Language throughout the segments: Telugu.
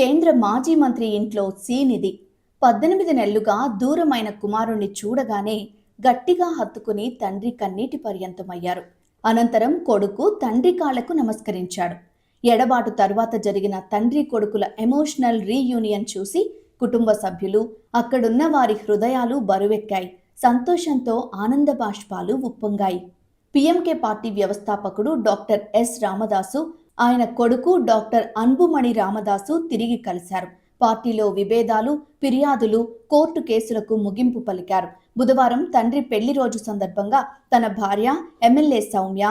కేంద్ర మాజీ మంత్రి ఇంట్లో సీన్ ఇది. 18 నెలలుగా దూరమైన కుమారుణ్ణి చూడగానే గట్టిగా హత్తుకుని తండ్రి కన్నీటి పర్యంతమయ్యారు. అనంతరం కొడుకు తండ్రి కాళ్లకు నమస్కరించాడు. ఎడబాటు తరువాత జరిగిన తండ్రి కొడుకుల ఎమోషనల్ రీయూనియన్ చూసి కుటుంబ సభ్యులు, అక్కడున్న వారి హృదయాలు బరువెక్కాయి. సంతోషంతో ఆనంద బాష్పాలు ఉప్పొంగాయి. పిఎంకే పార్టీ వ్యవస్థాపకుడు డాక్టర్ ఎస్ రామదాసు, ఆయన కొడుకు డాక్టర్ అన్బుమణి రామదాసు తిరిగి కలిశారు. పార్టీలో విభేదాలు, ఫిర్యాదులు, కోర్టు కేసులకు ముగింపు పలికారు. బుధవారం తండ్రి పెళ్లి రోజు సందర్భంగా తన భార్య, ఎమ్మెల్యే సౌమ్య,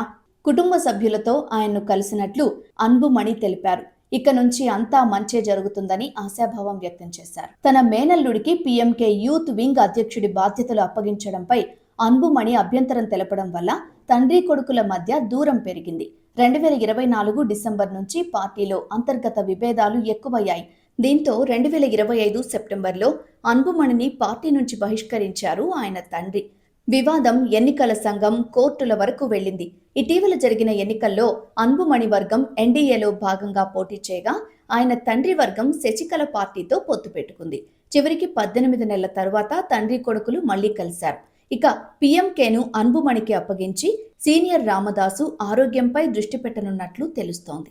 కుటుంబ సభ్యులతో ఆయన్ను కలిసినట్లు అన్బుమణి తెలిపారు. ఇక నుంచి అంతా మంచే జరుగుతుందని ఆశాభావం వ్యక్తం చేశారు. తన మేనల్లుడికి పిఎంకే యూత్ వింగ్ అధ్యక్షుడి బాధ్యతలు అప్పగించడంపై అన్బుమణి అభ్యంతరం తెలపడం వల్ల తండ్రి కొడుకుల మధ్య దూరం పెరిగింది. 2024 డిసెంబర్ నుంచి పార్టీలో అంతర్గత విభేదాలు ఎక్కువయ్యాయి. దీంతో 2025 సెప్టెంబర్లో అన్బుమణిని పార్టీ నుంచి బహిష్కరించారు ఆయన తండ్రి. వివాదం ఎన్నికల సంఘం, కోర్టుల వరకు వెళ్లింది. ఇటీవల జరిగిన ఎన్నికల్లో అన్బుమణి వర్గం ఎన్డీఏలో భాగంగా పోటీ చేయగా ఆయన తండ్రి వర్గం శశికళ పార్టీతో పొత్తు పెట్టుకుంది. చివరికి 18 నెలల తరువాత తండ్రి కొడుకులు మళ్లీ కలిశారు. ఇక పిఎంకేను అన్బుమణికి అప్పగించి సీనియర్ రామదాసు ఆరోగ్యంపై దృష్టి పెట్టనున్నట్లు తెలుస్తోంది.